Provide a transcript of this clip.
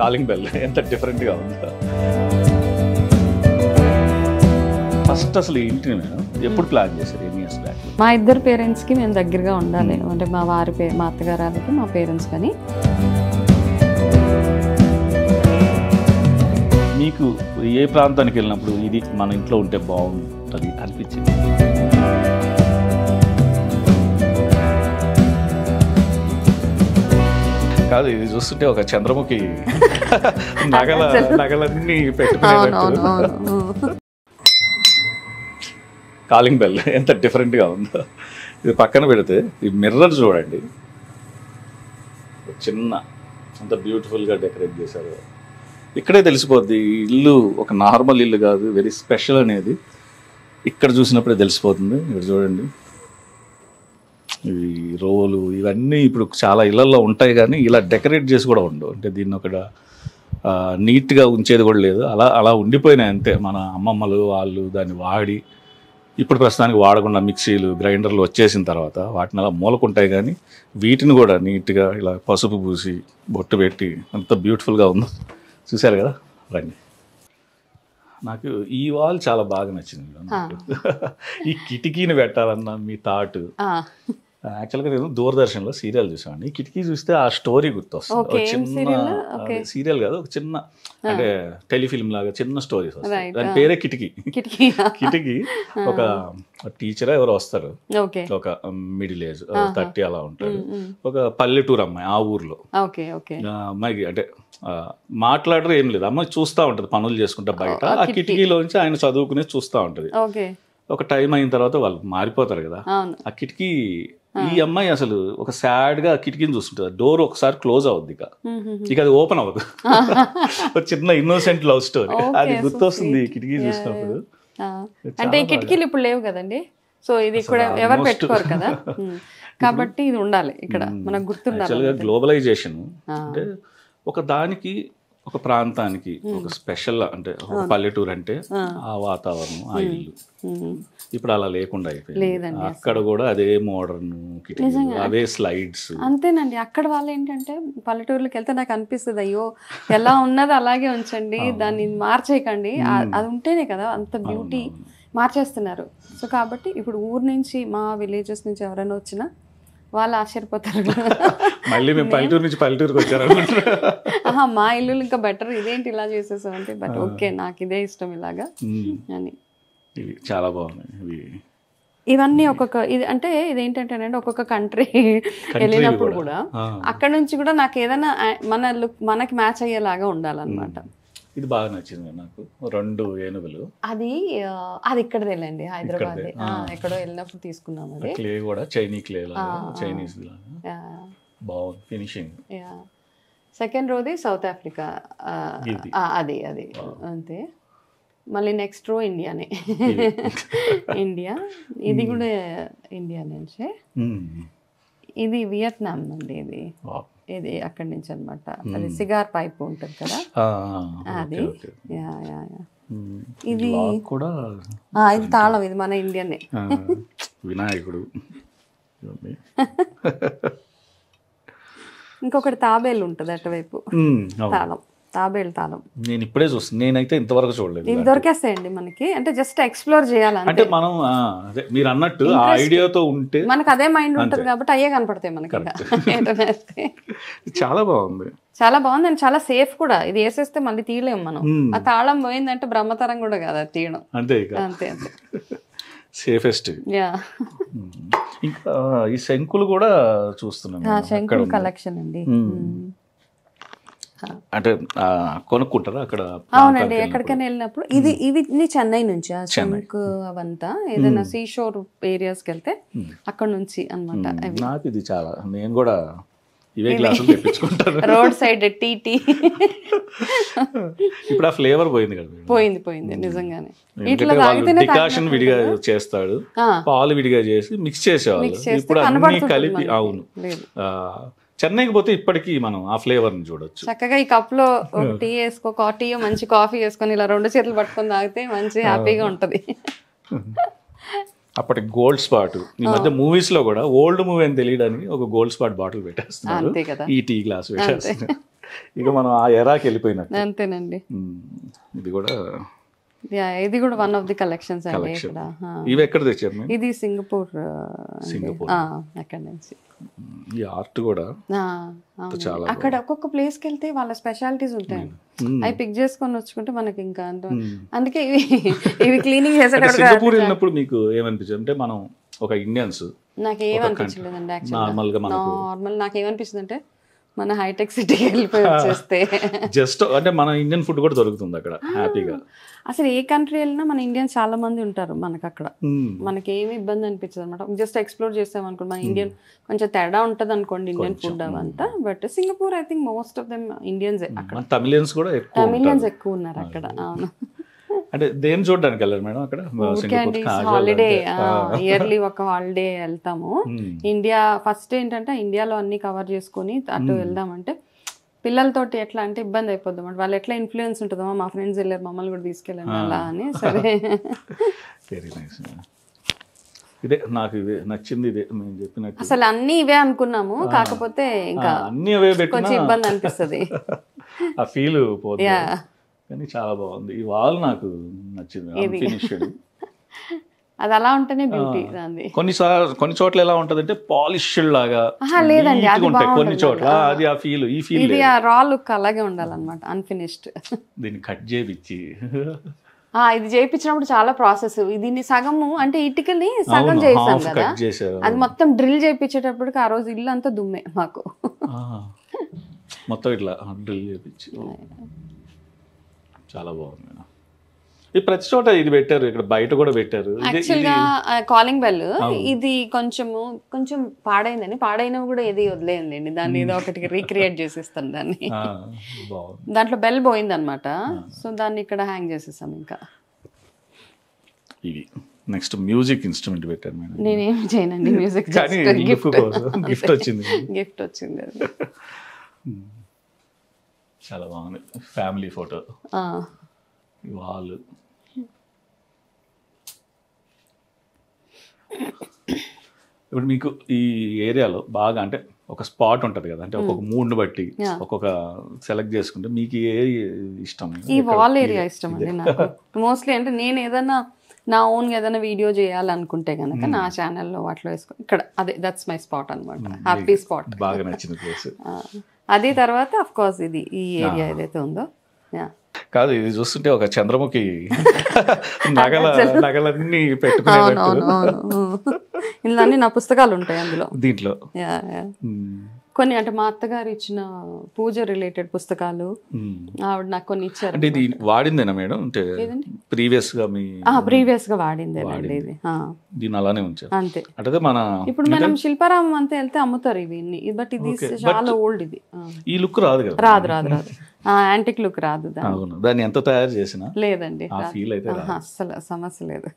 Calling bell ఎంత డిఫరెంట్గా ఉందో. ఫస్ట్ అసలు ఈ ఇంటిని ఎప్పుడు ప్లాన్ చేశారు? ఎన్ని ఇయర్స్ బ్యాక్? మా ఇద్దరు పేరెంట్స్కి మేము దగ్గరగా ఉండాలి అంటే మా వారి మా అత్తగారికి మా పేరెంట్స్ కానీ. మీకు ఏ ప్రాంతానికి వెళ్ళినప్పుడు ఇది మన ఇంట్లో ఉంటే బాగుంటుంది అనిపించింది? కాదు, ఇది చూస్తుంటే ఒక చంద్రముఖి నగలన్నీ పెట్టుకునేటట్టు. కాలింగ్ బెల్ ఎంత డిఫరెంట్గా ఉందో. ఇది పక్కన పెడితే ఈ మిర్రర్ చూడండి, చిన్న అంత బ్యూటిఫుల్గా డెకరేట్ చేశారు. ఇక్కడే తెలిసిపోద్ది ఇల్లు ఒక నార్మల్ ఇల్లు కాదు, వెరీ స్పెషల్ అనేది ఇక్కడ చూసినప్పుడే తెలిసిపోతుంది. ఇక్కడ చూడండి, ఈ రోలు ఇవన్నీ ఇప్పుడు చాలా ఇళ్లలో ఉంటాయి కానీ ఇలా డెకరేట్ చేసి కూడా ఉండవు. అంటే దీన్ని ఒక నీట్గా ఉంచేది కూడా లేదు, అలా అలా ఉండిపోయినాయి అంతే. మన అమ్మమ్మలు వాళ్ళు దాన్ని వాడి ఇప్పుడు ప్రస్తుతానికి వాడకుండా మిక్సీలు గ్రైండర్లు వచ్చేసిన తర్వాత వాటిని అలా మూలకుంటాయి. కానీ వీటిని కూడా నీట్గా ఇలా పసుపు పూసి బొట్టు పెట్టి అంత బ్యూటిఫుల్గా ఉందో చూశారు కదా. రండి, నాకు ఈ వాల్ చాలా బాగా నచ్చింది. ఈ కిటికీని పెట్టాలన్న మీ థాట్ యాక్చువల్గా నేను దూరదర్శన్లో సీరియల్ చూసాను. ఈ కిటికీ చూస్తే ఆ స్టోరీ గుర్తొస్తుంది. చిన్న సీరియల్ కాదు, ఒక చిన్న అంటే టెలిఫిల్మ్ లాగా చిన్న స్టోరీస్ వస్తాయి. దాని పేరే కిటికీ. కిటికీ ఒక టీచర్ ఎవరు వస్తారు, ఒక మిడిల్ ఏజ్ 30 అలా ఉంటారు, ఒక పల్లెటూరు అమ్మాయి ఆ ఊర్లో. అమ్మాయికి అంటే మాట్లాడరు ఏం లేదు, అమ్మాయి చూస్తూ ఉంటుంది పనులు చేసుకుంటా బయట. ఆ కిటికీలోంచి ఆయన చదువుకునే చూస్తూ ఉంటుంది. ఒక టైం అయిన తర్వాత వాళ్ళు మారిపోతారు కదా. ఆ కిటికీ ఈ అమ్మాయి అసలు ఒక సాడ్ గా కిటికీని చూస్తుంటుంది. డోర్ ఒకసారి క్లోజ్ అవుద్ది, ఇక అది ఓపెన్ అవ్వదు. ఒక చిన్న ఇన్నోసెంట్ లవ్ స్టోరీ అది గుర్తొస్తుంది కిటికీ చూసినప్పుడు. అంటే ఈ కిటికీలు ఇప్పుడు లేవు కదండి, సో ఇది కూడా ఎవరు పెట్టుకోరు కదా, కాబట్టి ఇది ఉండాలి ఇక్కడ మనకు గుర్తుండాలి. గ్లోబలైజేషన్ అంటే ఒక దానికి ఒక ప్రాంతానికి ఒక స్పెషల్ అంటే ఒక పల్లెటూరు అంటే ఆ వాతావరణం ఆ ఇల్లు ఇప్పుడు అలా లేకుండా అయిపోయింది. అక్కడ కూడా అదే మోడర్న్ అవే స్లైడ్స్ అంతేనండి. అక్కడ వాళ్ళు ఏంటంటే పల్లెటూరులకు వెళ్తే నాకు అనిపిస్తుంది, అయ్యో ఎలా ఉన్నది అలాగే ఉంచండి, దాన్ని మార్చేయకండి, అది ఉంటేనే కదా అంత బ్యూటీ. మార్చేస్తున్నారు. సో కాబట్టి ఇప్పుడు ఊరు నుంచి మా విలేజెస్ నుంచి ఎవరైనా వచ్చినా వాళ్ళు ఆశ్చర్యపోతారు. మళ్ళీ మేము పల్లెటూరు నుంచి పల్లెటూరుకి వచ్చారు. మా ఇల్లు ఇంకా బెటర్, ఇదేంటి ఇలా చేసేసాం అంటే, బట్ ఓకే నాకు ఇదే ఇష్టం ఇలాగా అని. చాలా బాగుంది ఇవన్నీ ఒక్కొక్క ఇది అంటే ఇదేంటంటే ఒక్కొక్క కంట్రీ వెళ్ళినప్పుడు కూడా అక్కడ నుంచి కూడా నాకు ఏదైనా మన లుక్ మనకి మ్యాచ్ అయ్యేలాగా ఉండాలన్నమాట. ఇది బాగా నచ్చింది నాకు. 2 ఏనుగులు అది ఇక్కడ వెళ్ళండి హైదరాబాద్ ఎక్కడో వెళ్ళినప్పుడు తీసుకున్నాం. అది క్లే కూడా చైనీస్ బాగుంది ఫినిషింగ్. సెకండ్ రోది సౌత్ ఆఫ్రికా, అది అంతే. మళ్ళీ నెక్స్ట్ రో ఇండియానే, ఇండియా. ఇది కూడా ఇండియా నుంచే. ఇది వియత్నాం అండి, ఇది అక్కడి నుంచి అనమాట. అది సిగార్ పైప్ ఉంటుంది కదా అది. ఇది కూడా ఇది తాళం, ఇది మన ఇండియనే. వినాయకుడు. ఇంకొకటి తాబేలు ఉంటుంది అటువైపు, తాళం, తాబేలు తాళం. నేను ఇప్పుడే చూస్తాను, నేనైతే ఇంతవరకు చూడలేదు. ఇవి దొరికేస్తాయండి మనకి, అంటే జస్ట్ ఎక్స్ప్లోర్ చేయాలంటే. మనం అదే మీరు అన్నట్టు ఆ ఐడియాతో ఉంటే మనకు అదే మైండ్ ఉంటుంది కాబట్టి అయ్యే కనపడతాయి మనకి. చాలా బాగుంది, చాలా బాగుంది అండి, చాలా సేఫ్ కూడా. ఇది వేసేస్తే మళ్ళీ తీయలేము మనం. ఆ తాళం పోయిందంటే బ్రహ్మతరం కూడా కాదు అది తీయడం. అంతే అంతే అంతే సేఫెస్ట్. ఇంకా ఈ శంకులు కూడా చూస్తున్నాం, శంకుల కలెక్షన్ అండి. అంటే కొనుక్కుంటారా అక్కడ? అవునండి, ఎక్కడికైనా వెళ్ళినప్పుడు ఇవి చెన్నై నుంచి ఆ శంకు అవంతా ఏదైనా సీ షోర్ ఏరియాస్కి వెళ్తే అక్కడ నుంచి అనమాట. నాకు ఇది చాలా, నేను కూడా ఇవే గ్లాసులు తెప్పించుకుంటాను. రోడ్ సైడ్ టీ ఇప్పుడు ఆ ఫ్లేవర్ పోయింది కదా. పోయింది నిజంగానే. డికాషన్ విడిగా చేస్తాడు, పాలు విడిగా చేసి మిక్స్ చేసేవాళ్ళు. ఇప్పుడు అన్ని కలిపి. అవును, చెన్నైకి పోతే ఇప్పటికీ మనం ఆ ఫ్లేవర్ ని చూడొచ్చు. చక్కగా ఈ కప్ లో టీ వేసుకో, టీ మంచి కాఫీ వేసుకొని ఇలా 2 చేతులు పట్టుకొని తాగితే మంచి హ్యాపీగా ఉంటది. అప్పటి గోల్డ్ స్పాట్. ఈ మధ్య మూవీస్ లో కూడా ఓల్డ్ మూవీ అని తెలియడానికి ఒక గోల్డ్ స్పాట్ బాటిల్ పెట్టేస్తున్నారు, ఈ టీ గ్లాస్ పెట్టేస్తున్నారు. ఇక మనం ఆ ఎరాకి వెళ్ళిపోయినట్టు. అంతేనండి. ఇది కూడా ఇది కూడా వన్ ఆఫ్ ది కలెక్షన్స్ అండి కలెక్షన్. ఇక్కడ. ఇవి ఎక్కడ తెచ్చారు మీరు? ఇది సింగపూర్. సింగపూర్. అక్కడ నుంచి. ఈ ఆర్ట్ కూడా చాలా అక్కడ ఒక్కొక్క ప్లేస్ కి వెళ్తే వాళ్ళ స్పెషాలిటీస్ ఉంటాయండి. అవి పిక్ చేసుకొని వచ్చుకుంటే మనకి ఇంకా అందుకే ఇవి క్లీనింగ్ చేసేటప్పుడు సింగపూర్ వెళ్ళినప్పుడు మీకు ఏమనిపించింది అంటే మనం ఒక ఇండియన్స్ నాకు ఏమనిపించలేదండి నార్మల్ గా నార్మల్ నాకు ఏమనిపిస్తుంది అంటే మన హైటెక్ సిటీకి వెళ్ళిపోయి వచ్చేస్తే జస్ట్ అంటే మన ఇండియన్ ఫుడ్ కూడా దొరుకుతుంది అక్కడ హ్యాపీగా. అసలు ఏ కంట్రీ వెళ్ళినా మన ఇండియన్స్ చాలా మంది ఉంటారు మనకు అక్కడ. మనకి ఏమి ఇబ్బంది అనిపించదు అనమాట. జస్ట్ ఎక్స్ప్లోర్ చేస్తాం అనుకోండి మన ఇండియన్ కొంచెం తేడా ఉంటుంది అనుకోండి ఇండియన్ ఫుడ్ అవంతా. But Singapore I think most of them Indians అక్కడ. తమిళియన్స్ కూడా తమిళియన్స్ ఎక్కువ ఉన్నారు అక్కడ. అవును. అంటే దేని చూడడానికి వెళ్ళారు మేడం అక్కడ? హాలిడే ఇయర్లీ ఒక హాలిడే వెళ్తాము. ఇండియా ఫస్ట్ ఏంటంటే ఇండియాలో అన్ని కవర్ చేసుకొని అటు వెళ్దామంటే పిల్లలతోటి ఎట్లా అంటే ఇబ్బంది అయిపోద్దాం అంటే వాళ్ళు ఎట్లా ఇన్ఫ్లుయెన్స్ ఉంటుందో మా ఫ్రెండ్స్ వెళ్ళారు మమ్మల్ని కూడా తీసుకెళ్ళండి అలా అని. సరే వెరీ నైస్. ఇదే నాకు ఇదే నచ్చింది. ఇదే నేను చెప్పినట్టు అసలు అన్ని ఇవే అనుకున్నాము, కాకపోతే ఇంకా అన్ని అవే కొంచెం ఇబ్బంది అనిపిస్తుంది. ఆ ఫీల్ పోతుంది కానీ చాలా బాగుంది. ఈ వాల్ నాకు నచ్చింది. అన్ఫినిష్డ్ అది అలా ఉంటేనే బ్యూటీ దాన్ని. కొన్ని చోట్ల ఎలా ఉంటది అంటే పాలిష్డ్ లాగా లేదండి అది కొన్ని చోట్ల అది ఆ ఫీల్ ఈ ఫీల్ ఇది ఆ రా లుక్ అలాగే ఉండాలన్నమాట అన్ఫినిష్డ్. దీన్ని కట్ చేయించి ఇది చేయించినప్పుడు చాలా ప్రాసెస్. దీన్ని సగము అంటే ఇటుకని సగం చేసాం కదా, అది మొత్తం డ్రిల్ చేయించేటప్పటికి ఆ రోజు ఇల్లు అంతా దుమ్మే మాకు. మొత్తం ఇట్లా డ్రిల్ చేయించి చాలా బాగుంది. ఇది ప్రతి చోట ఇది పెట్టారు, ఇక్కడ బయట కూడా పెట్టారు. యాక్చువల్గా కాలింగ్ బెల్ ఇది కొంచెం పాడైందని పాడైనవి కూడా ఏది వదిలేయండి, దాన్ని ఏదో ఒకటి రీక్రియేట్ చేసేస్తాను దాన్ని. దాంట్లో బెల్ పోయింది అనమాట, సో దాన్ని ఇక్కడ హ్యాంగ్ చేసేసాం. ఇంకా ఇది నెక్స్ట్ మ్యూజిక్ ఇన్స్ట్రుమెంట్ పెట్టారు మేడం. నేనేమి చేయనండి మ్యూజిక్, గిఫ్ట్ వచ్చింది. గిఫ్ట్ వచ్చింది. చాలా బాగుంది. ఫ్యామిలీ ఫోటో వాళ్ళు ఇప్పుడు మీకు ఈ ఏరియాలో బాగా అంటే ఒక స్పాట్ ఉంటుంది కదా, అంటే ఒక్కొక్క మూడ్ని బట్టి ఒక్కొక్క సెలెక్ట్ చేసుకుంటే మీకు ఏ ఇష్టం? ఈ వాల్ ఏరియా ఇష్టం అండి నాకు మోస్ట్లీ. అంటే నేను ఏదైనా నా ఓన్గా ఏదైనా వీడియో చేయాలనుకుంటే కనుక నా ఛానల్లో వాటిలో వేసుకో ఇక్కడ అదే దట్స్ మై స్పాట్ అనమాట, హ్యాపీ స్పాట్. బాగా నచ్చిన ప్లేస్ అది. తర్వాత అఫ్ కోర్స్ ఇది ఈ ఏరియా ఏదైతే ఉందో కాదు, ఇది చూస్తుంటే ఒక చంద్రముఖి నగలన్నీ పెట్టుకునేటట్టు. ఇందులో అన్ని నా పుస్తకాలు ఉంటాయి అందులో. దీంట్లో కొన్ని అంటే మా అత్తగారు ఇచ్చిన పూజ రిలేటెడ్ పుస్తకాలు ఆవిడ నాకు కొన్ని ఇచ్చారు. అంటే ఇది వాడిందేనా మేడం? అంటే ప్రీవియస్ గా వాడిందేనండి ఇది. దీని అలానే ఉంచారు అంతే. అంటే మన ఇప్పుడు మనం శిల్పారామం అంతా వెళ్తే అమ్ముతారు ఇవి, బట్ ఇది చాలా ఓల్డ్. ఇది ఈ లుక్ రాదు కదా? రాదు యాంటిక్ లుక్ రాదు. దాన్ని ఎంత తయారు చేసినా లేదండి, ఫీల్ అయితే అస్సలు సమస్య లేదు.